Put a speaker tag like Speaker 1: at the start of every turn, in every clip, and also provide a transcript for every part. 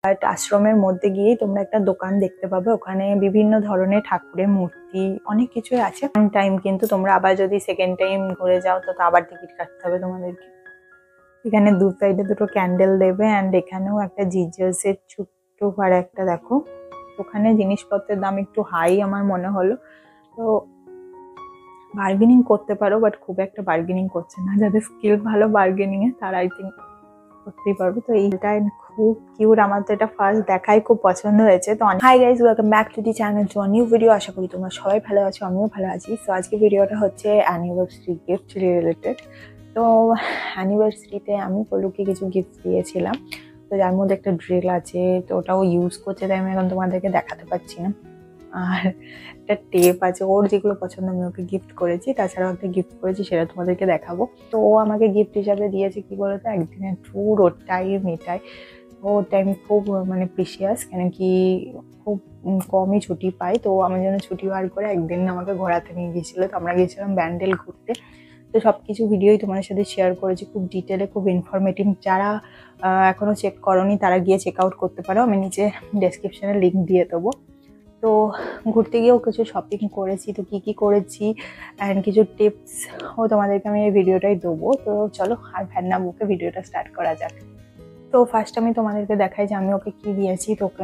Speaker 1: But আশ্রমের মধ্যে গিয়েই তোমরা একটা দোকান দেখতে পাবে, ওখানে বিভিন্ন ধরনের ঠাকুরের মূর্তি অনেক কিছুই আছে। টাইম কিন্তু তোমরা আবার যদি সেকেন্ড টাইম ঘুরে যাও তো আবার টিকিট কাটতে হবে তোমাদেরকে। এখানে দু সাইডে দুটো ক্যান্ডেল দেবে অ্যান্ড এখানেও একটা জিজাসের ছোট্ট আর একটা দেখো। ওখানে জিনিসপত্রের দাম একটু হাই আমার মনে হলো, তো বার্গেনিং করতে পারো, বাট খুব একটা বার্গেনিং করছে না। যাদের স্কিল ভালো বার্গেনিং এ তারা আই থিঙ্ক করতেই পারবো। তো এইটা খুব কিউট, আমার তো এটা ফার্স্ট দেখাই খুব পছন্দ হয়েছে। তো hi guys, welcome back to the channel to a new video. আশা করি তোমরা সবাই ভালো আছো, আমিও ভালো আছি। তো আজকে ভিডিওটা হচ্ছে অ্যানিভার্সারি গিফট রিলেটেড। তো অ্যানিভার্সারিতে আমি পলুকে কিছু গিফট দিয়েছিলাম, তো যার মধ্যে একটা ড্রিল আছে, তো ওটাও ইউজ করছে, তাই আমি এখন তোমাদেরকে দেখাতে পারছি না। আর একটা টেপ আছে, ওর যেগুলো পছন্দ আমি ওকে গিফট করেছি, তাছাড়াও একটা গিফট করেছি সেটা তোমাদেরকে দেখাবো। তো ও আমাকে গিফট হিসাবে দিয়েছে কি বলতো, একদিনের ট্যুর। ওর টাইম এটাই, ওর টাইম খুব মানে প্রিশিয়াস, কেন কি খুব কমই ছুটি পাই। তো আমার জন্য ছুটি বার করে একদিন আমাকে ঘোরাতে নিয়ে গিয়েছিলো। তো আমরা গিয়েছিলাম ব্যান্ডেল ঘুরতে। তো সব কিছু ভিডিওই তোমাদের সাথে শেয়ার করেছি, খুব ডিটেলে, খুব ইনফরমেটিভ। যারা এখনও চেক করোনি তারা গিয়ে চেক আউট করতে পারো, আমি নিচে ডেসক্রিপশনে লিঙ্ক দিয়ে দেবো। তো ঘুরতে গিয়েও কিছু শপিং করেছি, তো কি করেছি অ্যান্ড কিছু টিপসও তোমাদেরকে আমি এই ভিডিওটাই দেবো। তো চলো আর ভ্যান্না বুকে ভিডিওটা স্টার্ট করা যাক। তো ফার্স্ট আমি তোমাদেরকে দেখাই যে আমি ওকে কি দিয়েছি। তো ওকে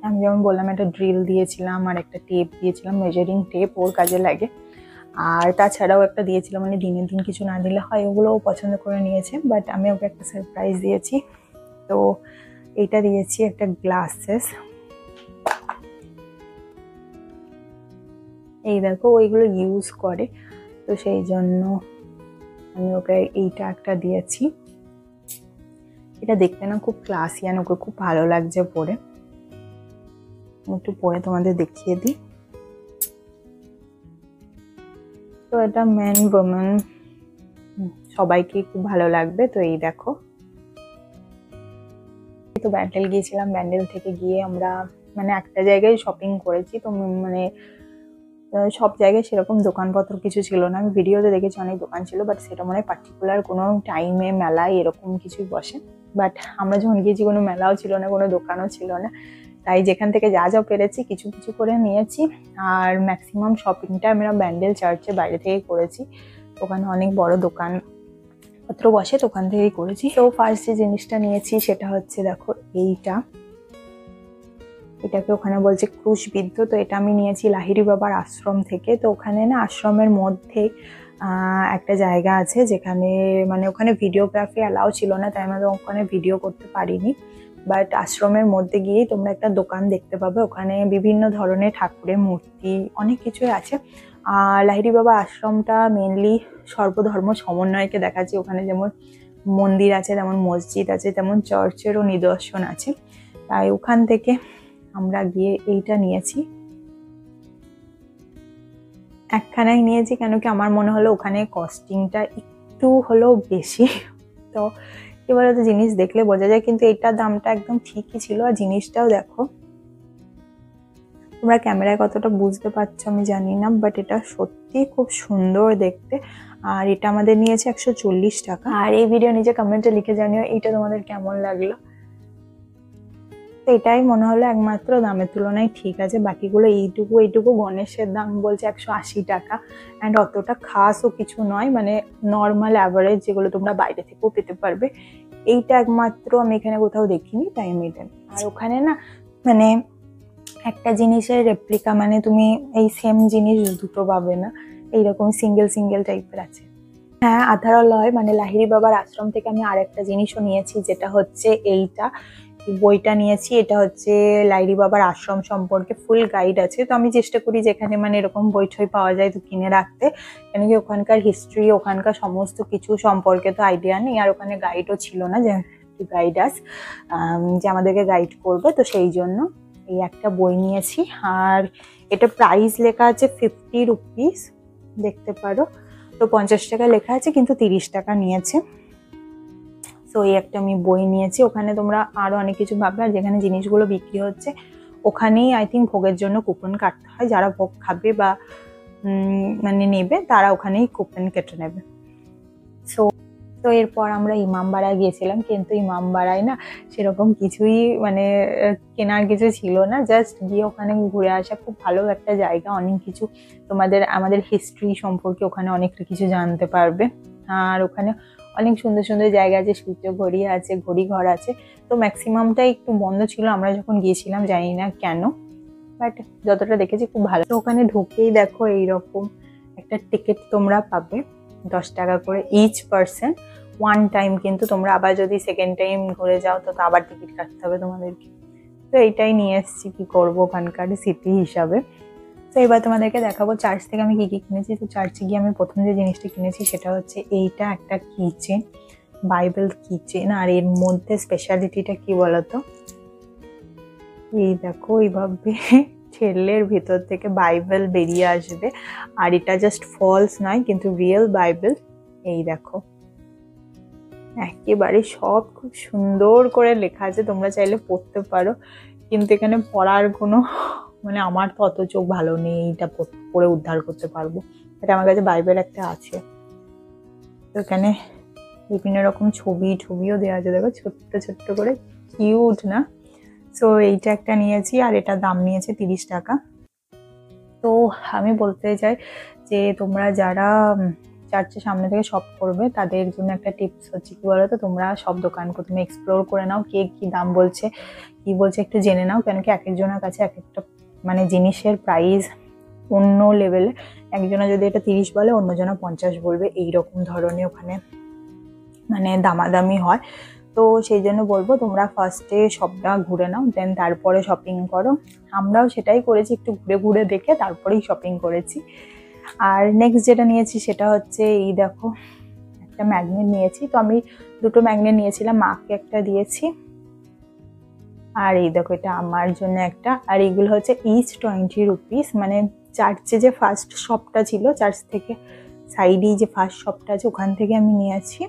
Speaker 1: আমি যেমন বললাম একটা ড্রিল দিয়েছিলাম আর একটা টেপ দিয়েছিলাম, মেজারিং টেপ, ওর কাজে লাগে। আর তাছাড়াও একটা দিয়েছিলাম, মানে দিনের দিন কিছু না দিলে হয়, ওগুলোও পছন্দ করে নিয়েছে। বাট আমি ওকে একটা সারপ্রাইজ দিয়েছি। তো এইটা দিয়েছি একটা গ্লাসেস। এই দেখো ওইগুলো ইউজ করে, তো সেই জন্য আমি ওকে এইটা একটা দিয়েছি। এটা দেখতে না খুব ক্লাসি, আর ওকে খুব ভালো লাগছে পরে। একটু পরে তোমাদের দেখিয়ে দিই। তো এটা মেন ওমেন সবাইকে খুব ভালো লাগবে। তো এই দেখো, তো ব্যান্ডেল গিয়েছিলাম, ব্যান্ডেল থেকে গিয়ে আমরা মানে একটা জায়গায় শপিং করেছি। তো মানে সব জায়গায় সেরকম দোকানপত্র কিছু ছিল না। আমি ভিডিওতে দেখেছি অনেক দোকান ছিল, বাট সেটা মনে হয় পার্টিকুলার কোনো টাইমে মেলায় এরকম কিছুই বসে। বাট আমরা যখন গিয়েছি কোনো মেলাও ছিল না, কোনো দোকানও ছিল না, তাই যেখান থেকে যা যা পেরেছি কিছু কিছু করে নিয়েছি। আর ম্যাক্সিমাম শপিংটা আমরা ব্যান্ডেল চার্চের বাইরে থেকেই করেছি, ওখানে অনেক বড় দোকানপত্র বসে, তো ওখান থেকেই করেছি। তো ফার্স্ট যে জিনিসটা নিয়েছি সেটা হচ্ছে দেখো এইটা, এটাকে ওখানে বলছে ক্রুশবিদ্ধ। তো এটা আমি নিয়েছি লাহিড়ী বাবার আশ্রম থেকে। তো ওখানে না আশ্রমের মধ্যে একটা জায়গা আছে যেখানে মানে ওখানে ভিডিওগ্রাফি অ্যালাউ ছিল না, তাই আমরা ওখানে ভিডিও করতে পারিনি। বাট আশ্রমের মধ্যে গিয়েই তোমরা একটা দোকান দেখতে পাবে, ওখানে বিভিন্ন ধরনের ঠাকুরের মূর্তি অনেক কিছুই আছে। আর লাহিড়ী বাবা আশ্রমটা মেনলি সর্বধর্ম সমন্বয়কে দেখাচ্ছে। ওখানে যেমন মন্দির আছে, তেমন মসজিদ আছে, তেমন চার্চেরও নিদর্শন আছে। তাই ওখান থেকে আমরা গিয়ে এইটা নিয়েছি, একখানাই নিয়েছি, কেন কি আমার মনে হলো ওখানে কস্টিংটা একটু হলেও বেশি। তো এবারে তো জিনিস দেখলে বোঝা যায়, কিন্তু এটার দামটা একদম ঠিকই ছিল। আর জিনিসটাও দেখো, তোমরা ক্যামেরায় কতটা বুঝতে পারছো আমি জানি না, বাট এটা সত্যি খুব সুন্দর দেখতে। আর এটা আমাদের নিয়েছে 140 টাকা। আর এই ভিডিও নিচে কমেন্টে লিখে জানিও এইটা তোমাদের কেমন লাগলো। তো এটাই মনে হলো একমাত্র দামের তুলনায় ঠিক আছে, বাকিগুলো এইটুকু গণেশের দাম বলছে 180 টাকা। অ্যান্ড অতটা খাসও কিছু নয়, মানে নর্মাল অ্যাভারেজ যেগুলো তোমরা বাইরে থেকেও পেতে পারবে। এইটা একমাত্র আমি এখানে কোথাও দেখিনি, তাই আমি এটা। আর ওখানে না মানে একটা জিনিসের রেপ্লিকা, মানে তুমি এই সেম জিনিস দুটো পাবে না, এইরকম সিঙ্গেল টাইপের আছে। হ্যাঁ, আধারালয় মানে লাহিড়ী বাবার আশ্রম থেকে আমি আরেকটা জিনিসও নিয়েছি, যেটা হচ্ছে এইটা বইটা নিয়েছি। এটা হচ্ছে লাহিড়ী বাবার আশ্রম সম্পর্কে ফুল গাইড আছে। তো আমি চেষ্টা করি যেখানে মানে এরকম বই ঠই পাওয়া যায় তো কিনে রাখতে, কেন কি ওখানকার হিস্ট্রি, ওখানকার সমস্ত কিছু সম্পর্কে তো আইডিয়া নেই। আর ওখানে গাইডও ছিল না যে গাইডার্স যে আমাদেরকে গাইড করবে, তো সেই জন্য এই একটা বই নিয়েছি। আর এটা প্রাইস লেখা আছে 50 রুপিস, দেখতে পারো। তো 50 টাকা লেখা আছে, কিন্তু 30 টাকা নিয়েছে। তো এই একটা আমি বই নিয়েছি। ওখানে তোমরা আরো অনেক কিছু পাবে। আর যেখানে জিনিসগুলো বিক্রি হচ্ছে ওখানেই আই থিঙ্ক ভোগের জন্য কুপন কাটতে হয়, যারা ভোগ খাবে বা মানে নেবে তারা ওখানেই কুপন কেটে নেবে। সো তো এরপর আমরা ইমামবাড়ায় গিয়েছিলাম, কিন্তু ইমামবাড়ায় না সেরকম কিছুই মানে কেনার কিছু ছিল না, জাস্ট গিয়ে ওখানে ঘুরে আসা। খুব ভালো একটা জায়গা, অনেক কিছু আমাদের হিস্ট্রি সম্পর্কে ওখানে অনেকটা কিছু জানতে পারবে। আর ওখানে অনেক সুন্দর সুন্দর জায়গা আছে, সূর্য ঘড়ি আছে, ঘড়ি ঘর আছে। তো ম্যাক্সিমামটাই একটু বন্ধ ছিল আমরা যখন গিয়েছিলাম, জানি না কেন, বাট যতটা দেখেছি খুব ভালো। তো ওখানে ঢুকেই দেখো এইরকম একটা টিকিট তোমরা পাবে, 10 টাকা করে ইচ পার্সন, ওয়ান টাইম। কিন্তু তোমরা আবার যদি সেকেন্ড টাইম ঘুরে যাও তো আবার টিকিট কাটতে হবে তোমাদেরকে। তো এইটাই নিয়ে এসেছি, কি করবো ওখানকার স্মৃতি হিসাবে। তো এবার তোমাদেরকে দেখাবো চার্চ থেকে আমি কি কি কিনেছি। তো চার্চে গিয়ে আমি প্রথম যে জিনিসটা কিনেছি সেটা হচ্ছে এইটা, একটা কিচেন, বাইবেল কিচেন। আর এর মধ্যে স্পেশালিটিটা কি বলতো, এই দেখো এইভাবে ছেলের ভেতর থেকে বাইবেল বেরিয়ে আসবে। আর এটা জাস্ট ফলস নয়, কিন্তু রিয়েল বাইবেল। এই দেখো একেবারে সব খুব সুন্দর করে লেখা আছে, তোমরা চাইলে পড়তে পারো, কিন্তু এখানে পড়ার কোনো মানে আমার তো অত চোখ ভালো নেই এটা পড়ে উদ্ধার করতে পারবো। এটা আমার কাছে বাইবেল একটা আছে। তো এখানে বিভিন্ন রকম ছবিও দেওয়া আছে, দেখো ছোট্ট ছোট্ট করে, কিউট না? সো এইটা একটা নিয়েছি, আর এটার দাম নিয়েছে 30 টাকা। তো আমি বলতে চাই যে তোমরা যারা চার্চের সামনে থেকে শপ করবে তাদের জন্য একটা টিপস হচ্ছে কি বলতো, তোমরা সব দোকানকে তুমি এক্সপ্লোর করে নাও, কে কি দাম বলছে কি বলছে একটু জেনে নাও। কেন কি এক একজনের কাছে এক একটা মানে জিনিসের প্রাইস অন্য লেভেলে। একজনা যদি এটা 30 বলে, অন্যজনা 50 বলবে, এইরকম ধরনের ওখানে মানে দামাদামি হয়। তো সেই জন্য বলবো তোমরা ফার্স্টে সবটা ঘুরে নাও, দেন তারপরে শপিং করো। আমরাও সেটাই করেছি, একটু ঘুরে ঘুরে দেখে তারপরেই শপিং করেছি। আর নেক্সট যেটা নিয়েছি সেটা হচ্ছে এই দেখো একটা ম্যাগনেট নিয়েছি। তো আমি দুটো ম্যাগনেট নিয়েছিলাম, মাকে একটা দিয়েছি, আর এই দেখো এটা আমার জন্য একটা। আর এইগুলো হচ্ছে ইচ 20 রুপিস, মানে চার্চে যে ফার্স্ট শপটা ছিল, চার্চ থেকে সাইডেই যে ফার্স্ট শপটা আছে ওখান থেকে আমি নিয়েছি।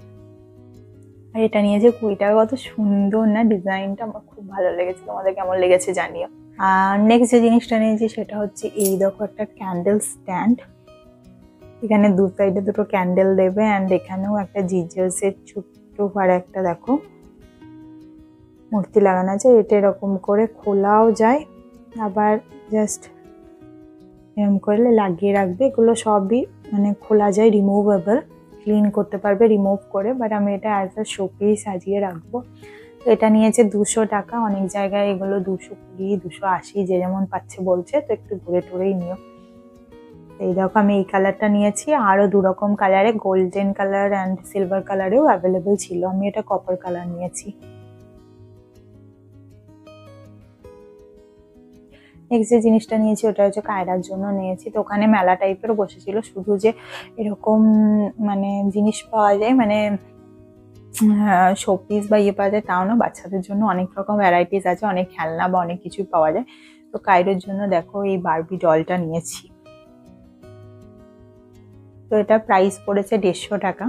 Speaker 1: আর এটা নিয়েছে 20 টাকা। কত সুন্দর না ডিজাইনটা, আমার খুব ভালো লেগেছে, তোমাদের কেমন লেগেছে জানিও। আর নেক্সট যে জিনিসটা নিয়েছি সেটা হচ্ছে এই দেখো একটা ক্যান্ডেল স্ট্যান্ড। এখানে দু সাইডে দুটো ক্যান্ডেল দেবে, অ্যান্ড এখানেও একটা জিজাসের ছোট্ট আর একটা দেখো মূর্তি লাগানো আছে। এটা এরকম করে খোলাও যায়, আবার জাস্ট এরকম করলে লাগিয়ে রাখবে। এগুলো সবই মানে খোলা যায়, রিমুভেবল, ক্লিন করতে পারবে রিমুভ করে। বাট আমি এটা অ্যাজ আ শোপিস সাজিয়ে রাখবো। তো এটা নিয়েছে 200 টাকা। অনেক জায়গায় এগুলো 220, 280 যে যেমন পাচ্ছে বলছে, তো একটু ঘুরে টুরেই নিও। এই দেখো আমি এই কালারটা নিয়েছি, আরও 2 রকম কালারে, গোল্ডেন কালার অ্যান্ড সিলভার কালারেও অ্যাভেলেবেল ছিল। আমি এটা কপার কালার নিয়েছি। নেক্সট যে জিনিসটা নিয়েছি ওটা হচ্ছে কায়রার জন্য নিয়েছি। তো ওখানে মেলা টাইপের বসেছিল, শুধু যে এরকম মানে জিনিস পাওয়া যায় মানে শোপিস বা ইয়ে পাওয়া যায় তাও না, বাচ্চাদের জন্য অনেক রকম ভ্যারাইটিস আছে, অনেক খেলনা বা অনেক কিছুই পাওয়া যায়। তো কায়রার জন্য দেখো এই বারবি ডলটা নিয়েছি। তো এটা প্রাইস পড়েছে 150 টাকা।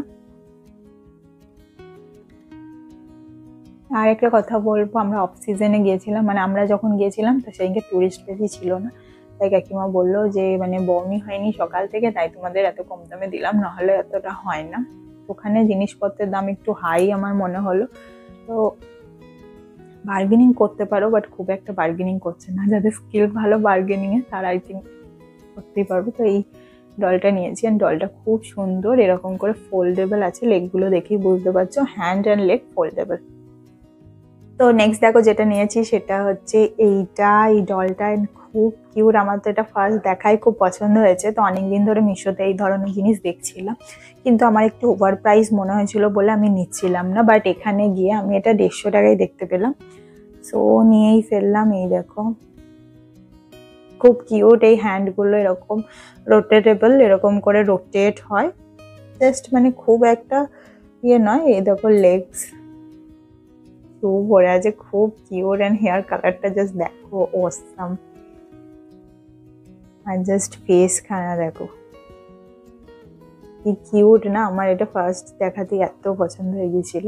Speaker 1: আর একটা কথা বলবো, আমরা অফ সিজনে গিয়েছিলাম, মানে আমরা যখন গিয়েছিলাম তো সেদিনকে টুরিস্ট বেশি ছিল না। তাই কাকিমা বললো যে মানে বমি হয়নি সকাল থেকে, তাই তোমাদের এত কম দামে দিলাম, নাহলে এতটা হয় না। ওখানে জিনিসপত্রের দাম একটু হাই আমার মনে হলো। তো বার্গেনিং করতে পারো, বাট খুব একটা বার্গেনিং করছে না। যাদের স্কিল ভালো বার্গেনিংয়ে তারা আই থিঙ্ক করতেই পারবে। তো এই ডলটা নিয়েছি, আর ডলটা খুব সুন্দর, এরকম করে ফোল্ডেবল আছে, লেগগুলো দেখেই বুঝতে পারছো, হ্যান্ড অ্যান্ড লেগ ফোল্ডেবল। তো নেক্সট দেখো যেটা নিয়েছি সেটা হচ্ছে এইটা, এই ডলটা খুব কিউট। আমার তো এটা ফার্স্ট দেখাই খুব পছন্দ হয়েছে। তো অনেকদিন ধরে মিশোতে এই ধরনের জিনিস দেখছিলাম, কিন্তু আমার একটু ওভার প্রাইস মনে হয়েছিল বলে আমি নিচ্ছিলাম না। বাট এখানে গিয়ে আমি এটা 150 টাকায় দেখতে পেলাম, সো নিয়েই ফেললাম। এই দেখো খুব কিউট, এই হ্যান্ডগুলো এরকম রোটেটেবল, এরকম করে রোটেট হয়, জাস্ট মানে খুব একটা ইয়ে নয়। এই দেখো লেগস শু পরে আছে, খুব কিউট। অ্যান্ড হেয়ার কালারটা জাস্ট দেখো অসাম। আর জাস্ট ফেস খানা দেখো কি কিউট না। আমার এটা ফার্স্ট দেখাতেই এত পছন্দ হয়ে গিয়েছিল।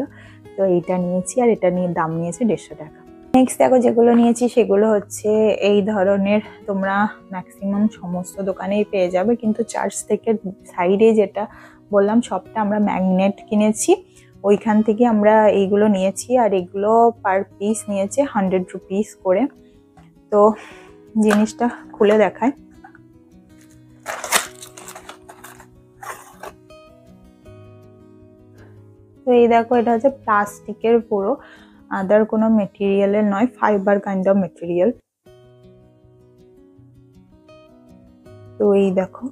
Speaker 1: তো এইটা নিয়েছি, আর এটা নিয়ে দাম নিয়েছে 150 টাকা। নেক্সট দেখো যেগুলো নিয়েছি সেগুলো হচ্ছে এই ধরনের, তোমরা ম্যাক্সিমাম সমস্ত দোকানেই পেয়ে যাবে, কিন্তু চার্চ থেকে সাইডে যেটা বললাম সবটা আমরা ম্যাগনেট কিনেছি। ওইখান থেকে আমরা এইগুলো নিয়েছি, আর এগুলো পার পিস নিয়েছে 100 রুপিস করে। তো জিনিসটা খুলে দেখায়। তো এই দেখো, এটা হচ্ছে প্লাস্টিকের, পুরো আদার কোনো মেটেরিয়ালের নয়, ফাইবার কাইন্ড অফ মেটেরিয়াল। তো এই দেখো,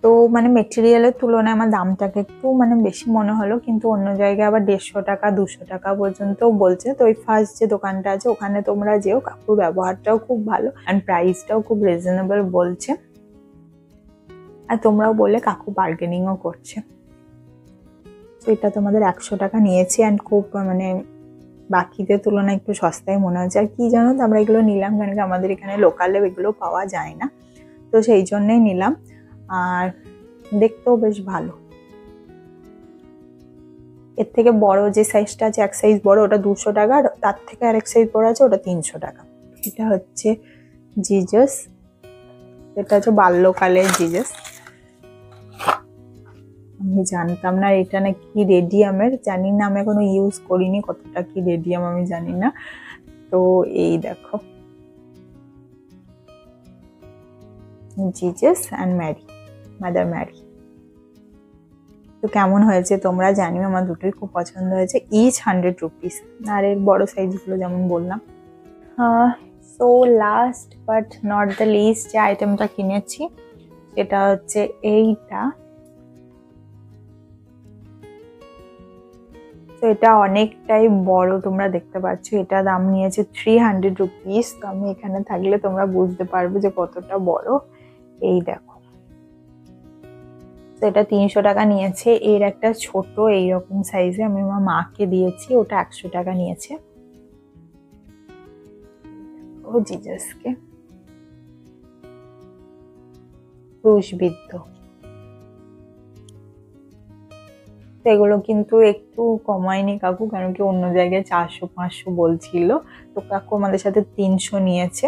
Speaker 1: তো মানে মেটেরিয়ালের তুলনায় আমার দামটাকে একটু মানে বেশি মনে হলো, কিন্তু অন্য জায়গায় আবার 150 টাকা 200 টাকা পর্যন্ত বলছে। তো ওই ফার্স্ট যে দোকানটা আছে ওখানে তোমরা যেও, কাকুর ব্যবহারটাও খুব ভালো অ্যান্ড প্রাইসটাও খুব রিজনেবল বলছে। আর তোমরাও বললে কাকু বার্গেনিংও করছে। তো এটা তোমাদের 100 টাকা নিয়েছি অ্যান্ড খুব মানে বাকিদের তুলনায় একটু সস্তায় মনে হচ্ছে। আর কি জানো তো, আমরা এগুলো নিলাম কারণ কি আমাদের এখানে লোকালে এগুলো পাওয়া যায় না, তো সেই জন্যই নিলাম। আর দেখতেও বেশ ভালো। এর থেকে বড় যে সাইজটা আছে, এক সাইজ বড়, ওটা 200 টাকা, আর তার থেকে আরেক সাইজ বড় আছে ওটা 300 টাকা। এটা হচ্ছে জিজাস, এটা হচ্ছে বাল্যকালের জিজাস। আমি জানতাম না এটা নাকি রেডিয়ামের, জানি না, আমি এখনো ইউজ করিনি, কতটা কি রেডিয়াম আমি জানি না। তো এই দেখো, Jesus and Mary, mother Mary. তো কেমন হয়েছে তোমরা জানিও, আমার দুটোই খুব পছন্দ হয়েছে। ইচ 100 রুপিস, আর এর বড় সাইজগুলো যেমন বললাম। So last but not the least যে আইটেমটা কিনেছি সেটা হচ্ছে এইটা। তো এটা অনেকটাই বড়, তোমরা দেখতে পাচ্ছ। এটা দাম নিয়েছে 300 রুপিস। তো আমি এখানে থাকলে তোমরা বুঝতে পারবে যে কতটা বড়। এই দেখো, তো এটা 300 টাকা নিয়েছে। এর একটা ছোট এইরকম সাইজে আমি আমার মাকে দিয়েছি, ওটা 100 টাকা নিয়েছে। ও জিজাসকে ক্রুশবিদ্ধ। এগুলো কিন্তু একটু কমায়নি কাকু, কারণ কি অন্য জায়গায় 400-500 বলছিল, তো কাকু আমাদের সাথে 300 নিয়েছে।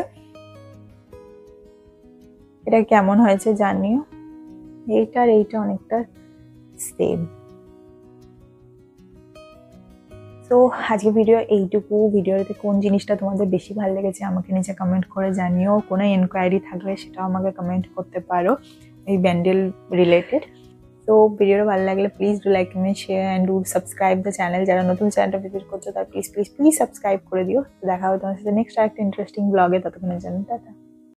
Speaker 1: এটা কেমন হয়েছে জানিও। এইটা আর এইটা অনেকটা সেম। তো আজকে ভিডিও এইটুকু। ভিডিওতে কোন জিনিসটা তোমাদের বেশি ভালো লেগেছে আমাকে নিচে কমেন্ট করে জানিও। কোনো এনকোয়ারি থাকলে সেটাও আমাকে কমেন্ট করতে পারো এই ব্যান্ডেল রিলেটেড। তো ভিডিওটা ভালো লাগলে please do like, comment, share and do subscribe the channel. যারা নতুন চ্যানেলটা ভিজিট করছো তারা প্লিজ প্লিজ প্লিজ সাবস্ক্রাইব করে দিও। দেখা হবে তোমার সাথে নেক্সট একটা ইন্টারেস্টিং ব্লগে। ততক্ষণের জন্য টাটা।